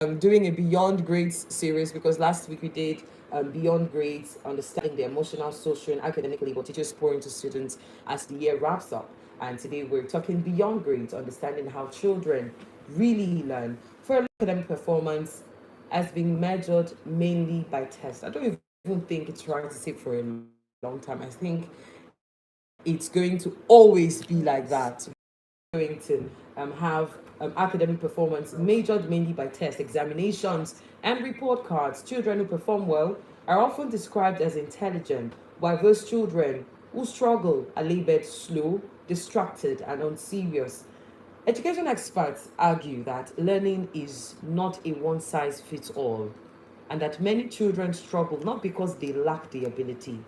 doing a Beyond Grades series because last week we did Beyond Grades, understanding the emotional, social, and academic labor teachers pour into students as the year wraps up. And today we're talking Beyond Grades, understanding how children really learn. For academic performance has been measured mainly by tests. I don't even think it's right to say for a long time. I think it's going to always be like that. Going to have academic performance measured mainly by tests, examinations, and report cards. Children who perform well are often described as intelligent, while those children who struggle are labeled slow, distracted, and unserious. Education experts argue that learning is not a one size fits all, and that many children struggle not because they lack the ability,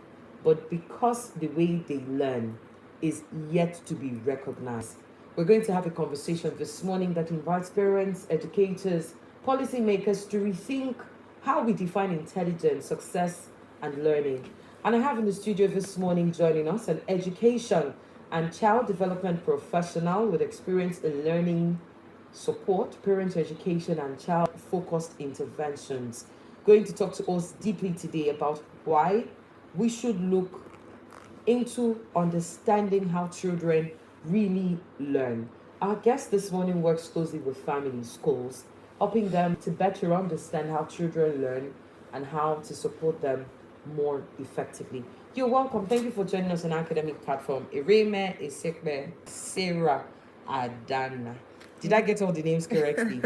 but because the way they learn is yet to be recognized. We're going to have a conversation this morning that invites parents, educators, policymakers to rethink how we define intelligence, success, and learning. And I have in the studio this morning joining us an education and child development professional with experience in learning support, parent education, and child focused interventions. Going to talk to us deeply today about why we should look into understanding how children really learn. Our guest this morning works closely with family schools, helping them to better understand how children learn and how to support them more effectively. You're welcome. Thank you for joining us on academic platform. Ireme Esekbe Sarah Adana. Did I get all the names correctly?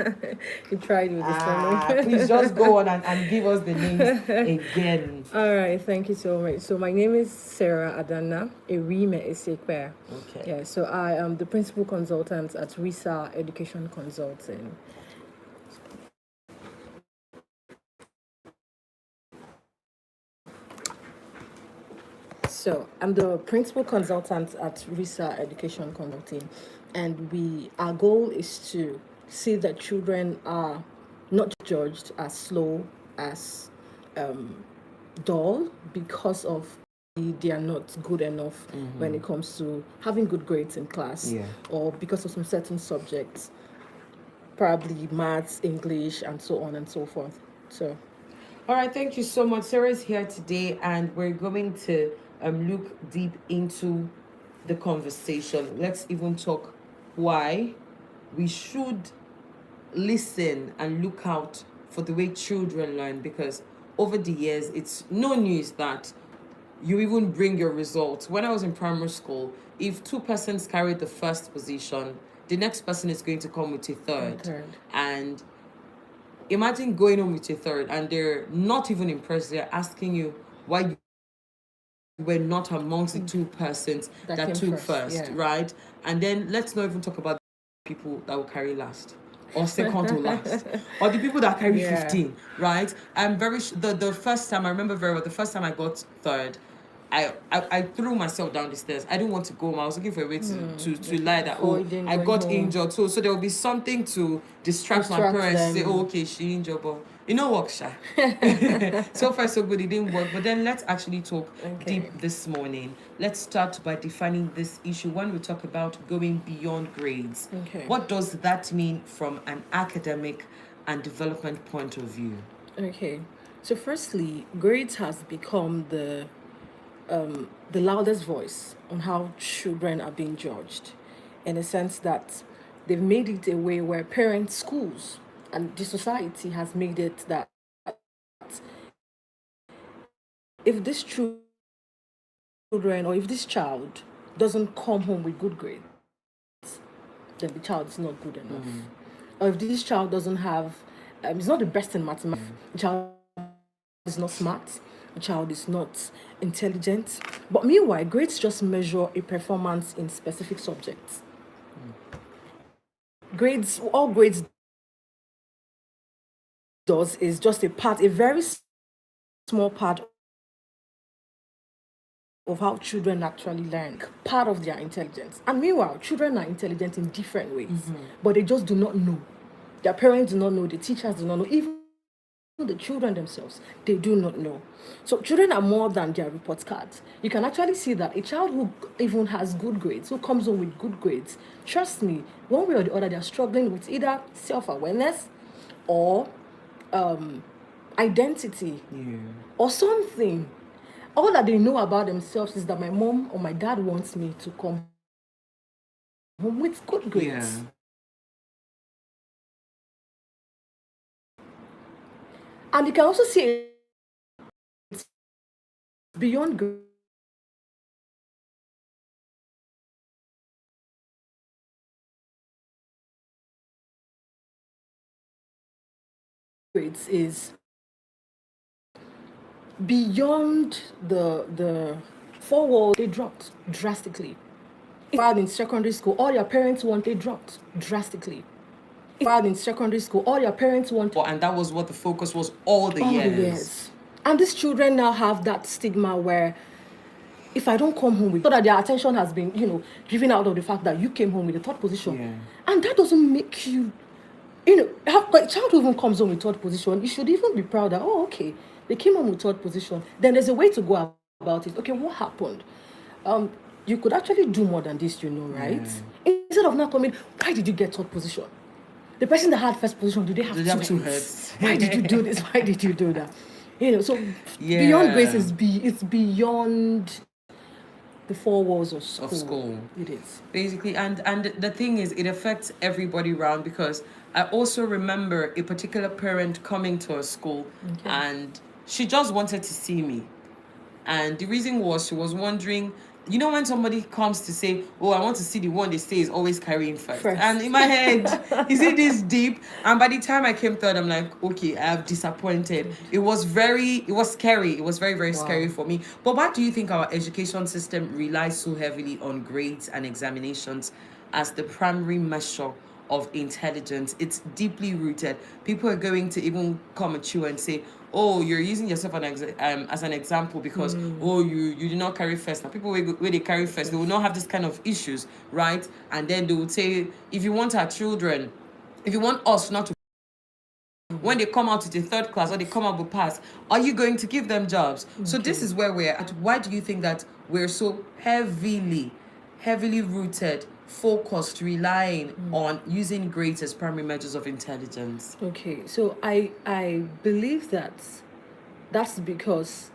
You tried with the spelling. Please just go on and give us the names again. All right, thank you so much. So my name is Sarah Adana Erime Esekwe. Okay. Yeah, so I am the principal consultant at RISA Education Consulting. So I'm the principal consultant at RISA Education Consulting, and our goal is to see that children are not judged as slow, as dull because of they are not good enough when it comes to having good grades in class, or because of some certain subjects, probably maths, English, and so on and so forth. So all right, thank you so much. Sarah is here today, and we're going to look deep into the conversation. Let's even talk why we should listen and look out for the way children learn, because over the years, it's no news that you even bring your results. When I was in primary school, if two persons carried the first position, the next person is going to come with a third. And imagine going home with a third and they're not even impressed. They're asking you why you were not amongst the two persons that took first, right? And then let's not even talk about people that will carry last or second to last, or the people that carry 15, right? I'm very the first time I remember very well. The first time I got third, I threw myself down the stairs. I didn't want to go home. I was looking for a way to lie that I got injured. So there will be something to distract my parents. Say, okay, she injured, but it no work, Sha. So far so good, it didn't work. But then let's actually talk deep this morning. Let's start by defining this issue. When we talk about going beyond grades, what does that mean from an academic and development point of view? Okay, so firstly, grades has become the loudest voice on how children are being judged, in the sense that they've made it a way where parents, schools, and the society has made it that if this children or if this child doesn't come home with good grades, then the child is not good enough. Or if this child doesn't have, is not the best in mathematics, the child is not smart, the child is not intelligent. But meanwhile, grades just measure a performance in specific subjects. All grades does is just a very small part of how children actually learn, part of their intelligence. And meanwhile, children are intelligent in different ways, but they just do not know. Their parents do not know, the teachers do not know, even the children themselves, they do not know. So children are more than their report cards. You can actually see that a child who even has good grades, who comes home with good grades, trust me, one way or the other, they're struggling with either self-awareness, or identity or something. All that they know about themselves is that my mom or my dad wants me to come home with good grades. And you can also see it's beyond grades is beyond the four walls. They dropped drastically. If you're in secondary school, all your parents want, they dropped drastically. If you're in secondary school, all your parents want, and that was what the focus was all the years. And these children now have that stigma where if I don't come home with, so that their attention has been, driven out of the fact that you came home with the third position. And that doesn't make you, have a child who even comes home with third position, you should even be proud that, oh, okay, they came home with third position. Then there's a way to go about it. Okay, what happened? You could actually do more than this, right? Instead of not coming, why did you get third position? The person that had first position, do they have two heads? Why did you do this? Why did you do that? So beyond grace it's beyond the four walls of school. It is. Basically, and the thing is, it affects everybody around, because I also remember a particular parent coming to a school and she just wanted to see me. And the reason was she was wondering, when somebody comes to say, oh, I want to see the one they say is always carrying first. And in my head, is it this deep? And by the time I came third, I'm like, okay, I have disappointed. It was scary. It was very, very scary for me. But why do you think our education system relies so heavily on grades and examinations as the primary measure of intelligence? It's deeply rooted. People are going to even come at you and say, oh, you're using yourself as an example because, oh, you did not carry first. Now, people where they carry first, they will not have this kind of issues, right? And then they would say, if you want us not to, when they come out to the third class or they come out with pass, are you going to give them jobs? So this is where we're at. Why do you think that we're so heavily rooted, focused, relying on using grades as primary measures of intelligence? Okay, so I believe that's because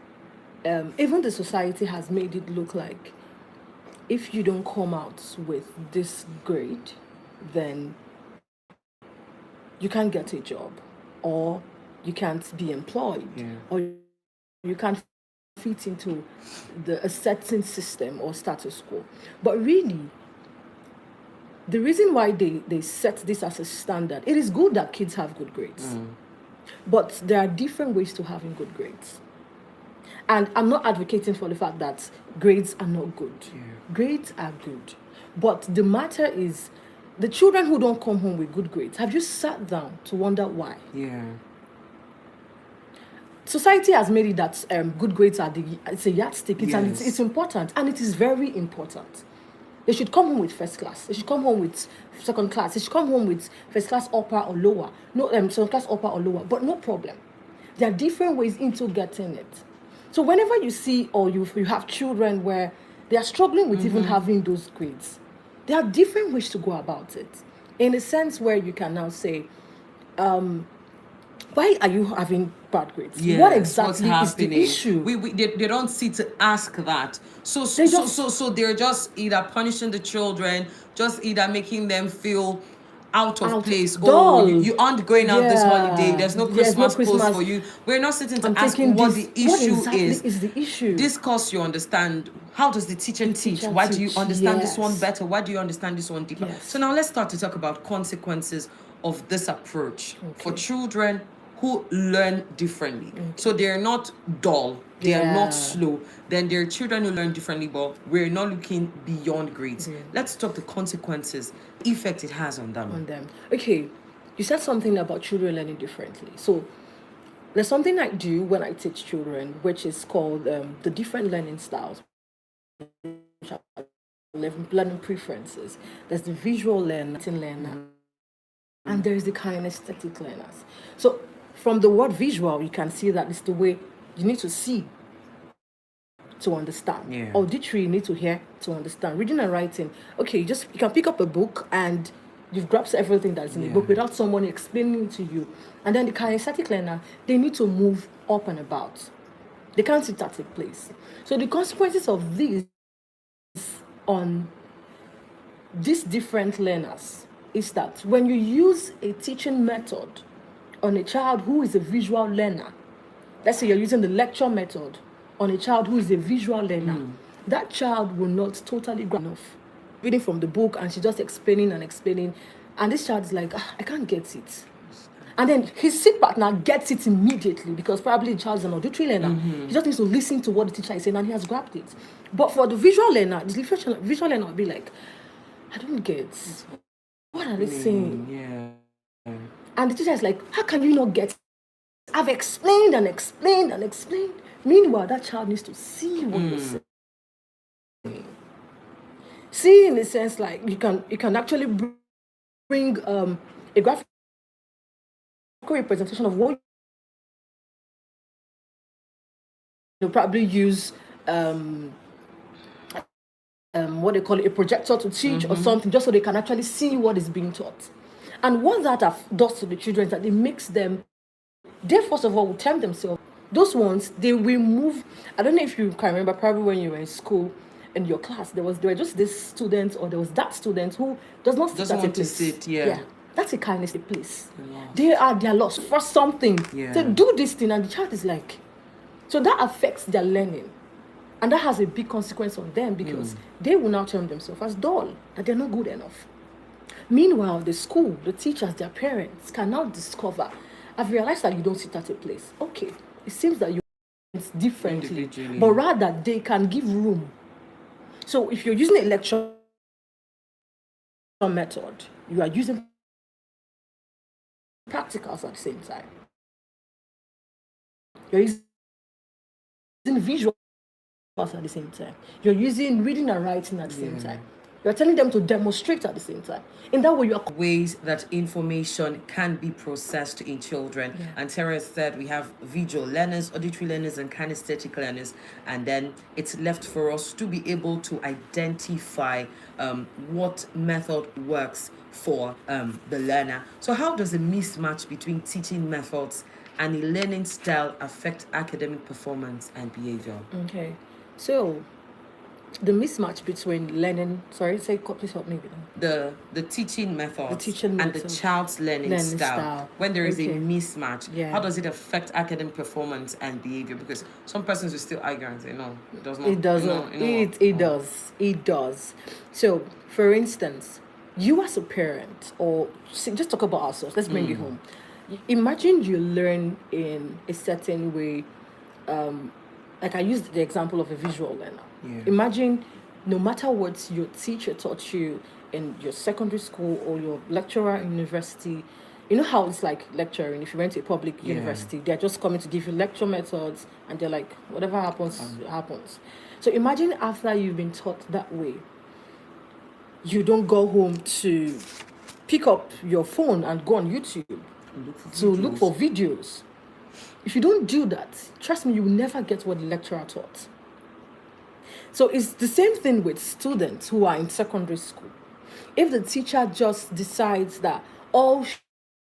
even the society has made it look like if you don't come out with this grade, then you can't get a job, or you can't be employed, or you can't fit into a certain system or status quo. But really, the reason why they set this as a standard, it is good that kids have good grades. But there are different ways to having good grades. And I'm not advocating for the fact that grades are not good. Grades are good. But the matter is, the children who don't come home with good grades, have you sat down to wonder why? Society has made it that good grades it's a yardstick. It's important, and it is very important. They should come home with first class. They should come home with second class. They should come home with first class upper or lower. No, second class upper or lower. But no problem. There are different ways into getting it. So whenever you see or you have children where they are struggling with even having those grades, there are different ways to go about it. In a sense where you can now say, why are you having bad grades? What exactly is the issue? They don't sit to ask that. So they're just either punishing the children, just either making them feel out of place. Oh, you aren't going out this holiday. There's no Christmas post for you. We're not sitting to ask what the issue is the issue. This course you understand. How does the teacher teach? Why do you understand this one better? Why do you understand this one deeper? So now let's start to talk about consequences of this approach for children who learn differently. So they're not dull, they are not slow. Then there are children who learn differently, but we're not looking beyond grades. Let's talk the consequences, effect it has on them. Okay, you said something about children learning differently. So there's something I do when I teach children, which is called the different learning styles, learning preferences. There's the visual learner, and there's the kinesthetic learners. So from the word visual, you can see that it's the way you need to see to understand. Auditory, you need to hear to understand. Reading and writing, okay, you can pick up a book and You've grasped everything that's in the book without someone explaining it to you. And then the kinesthetic learner, they need to move up and about. They can't sit at a place. So the consequences of this on these different learners is that when you use a teaching method on a child who is a visual learner, let's say you're using the lecture method on a child who is a visual learner, that child will not totally grasp enough. Reading from the book and she's just explaining, and this child is like, I can't get it. And then his seat partner gets it immediately because probably the child is an auditory learner. He just needs to listen to what the teacher is saying and he has grabbed it. But for the visual learner, the visual learner will be like, I don't get what are they saying? Yeah. And the teacher is like, how can you not get it? I've explained and explained and explained. Meanwhile, that child needs to see what you're saying. See, in the sense, like you can actually bring a graphical representation of what you'll probably use what they call it, a projector to teach or something, just so they can actually see what is being taught. And what that does to the children is that it makes them, they first of all will tempt themselves. Those ones, they will move. I don't know if you can remember, probably when you were in school, in your class, there were just this student or there was that student who does not sit at a place. That's a kindness place. They are lost for something. They do this thing and the child is like, so that affects their learning. And that has a big consequence on them because they will now term themselves as dull, that they're not good enough. Meanwhile, the school, the teachers, their parents can now discover, I've realized that you don't sit at a place. Okay, it seems that you differently, but rather they can give room. So if you're using a lecture method, you are using practicals at the same time. You're using visuals at the same time. You're using reading and writing at the same time. You're telling them to demonstrate at the same time. In that way, you are ways that information can be processed in children. And Terence said we have visual learners, auditory learners, and kinesthetic learners. And then it's left for us to be able to identify what method works for the learner. So how does a mismatch between teaching methods and a learning style affect academic performance and behavior? Okay, so the mismatch between learning, please help me with that. The teaching methods and the child's learning style. When there is a mismatch, how does it affect academic performance and behavior? Because some persons will still argue and say, no, it does not. It doesn't. It does. It does. So, for instance, you as a parent, or just talk about ourselves, let's bring it home. Imagine you learn in a certain way, like I used the example of a visual learner. Imagine no matter what your teacher taught you in your secondary school or your lecturer in university, you know how it's like lecturing. If you went to a public university, they're just coming to give you lecture methods and they're like, whatever happens, happens. So imagine after you've been taught that way, you don't go home to pick up your phone and go on YouTube look for videos. If you don't do that, trust me, you will never get what the lecturer taught. So it's the same thing with students who are in secondary school. If the teacher just decides that all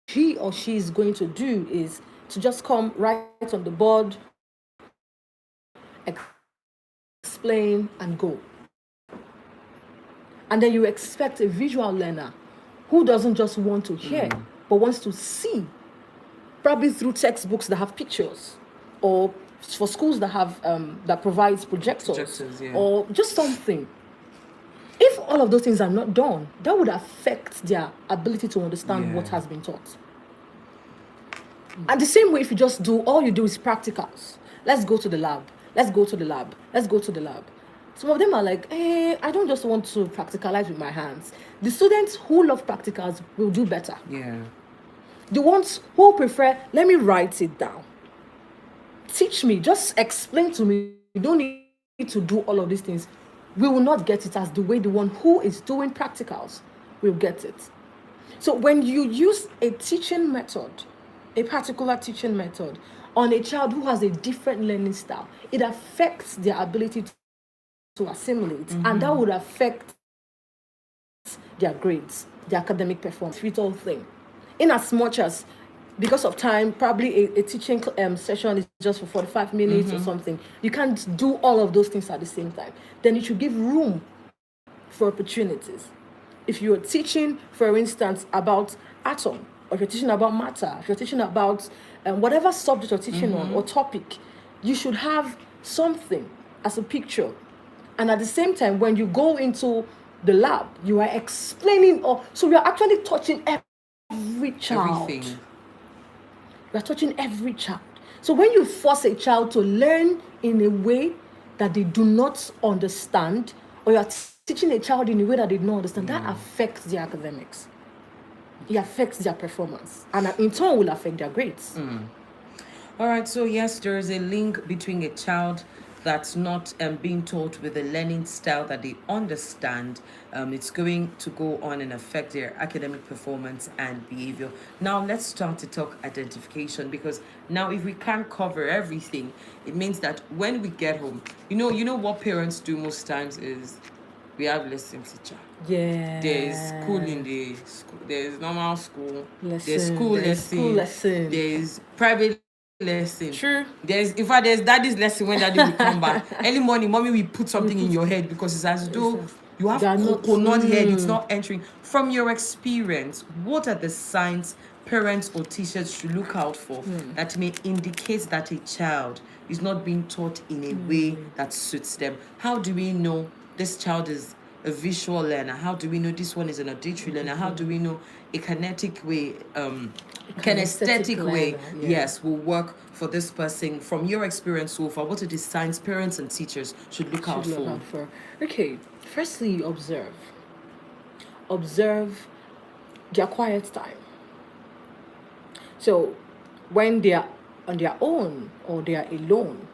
he or she is going to do is to just come right on the board, explain, and go. And then you expect a visual learner who doesn't just want to hear, but wants to see, probably through textbooks that have pictures, or for schools that have that provides projectors or just something. If all of those things are not done, that would affect their ability to understand what has been taught. And the same way, if you just all you do is practicals. Let's go to the lab. Let's go to the lab. Let's go to the lab. Some of them are like, I don't just want to practicalize with my hands. The students who love practicals will do better. The ones who prefer, let me write it down. Teach me, just explain to me. You don't need to do all of these things. We will not get it as the way the one who is doing practicals will get it. So when you use a teaching method, a particular teaching method, on a child who has a different learning style, it affects their ability to assimilate, and that would affect their grades, their academic performance, pivotal thing. In as much as, because of time, probably a teaching session is just for 45 minutes or something. You can't do all of those things at the same time. Then you should give room for opportunities. If you're teaching, for instance, about atom, or if you're teaching about matter, if you're teaching about whatever subject you're teaching on or topic, you should have something as a picture. And at the same time, when you go into the lab, you are explaining, so you're actually touching every child. Everything. You're touching every child. So when you force a child to learn in a way that they do not understand, or you're teaching a child in a way that they don't understand, that affects their academics. It affects their performance, and in turn will affect their grades. All right, so yes, there is a link between a child that's not being taught with a learning style that they understand. It's going to go on and affect their academic performance and behavior. Now let's start to talk identification, because now if we can't cover everything, it means that when we get home, you know what parents do most times is we have lesson teacher. Yeah. There's school in the school. There's normal school. There's Lesson, school there's lesson. school lesson. There's private lesson. True. There's daddy's lesson when daddy will come back. Early morning, mommy will put something in your head because it's as though you have They are not- coconut head. It's not entering. From your experience, what are the signs parents or teachers should look out for that may indicate that a child is not being taught in a way that suits them? How do we know this child is a visual learner? How do we know this one is an auditory learner? How do we know a kinetic way, kinesthetic way, learner, yeah. yes, will work for this person? From your experience so far, what are the signs parents and teachers should look out for? Okay, firstly, observe their quiet time. So when they are on their own or they are alone,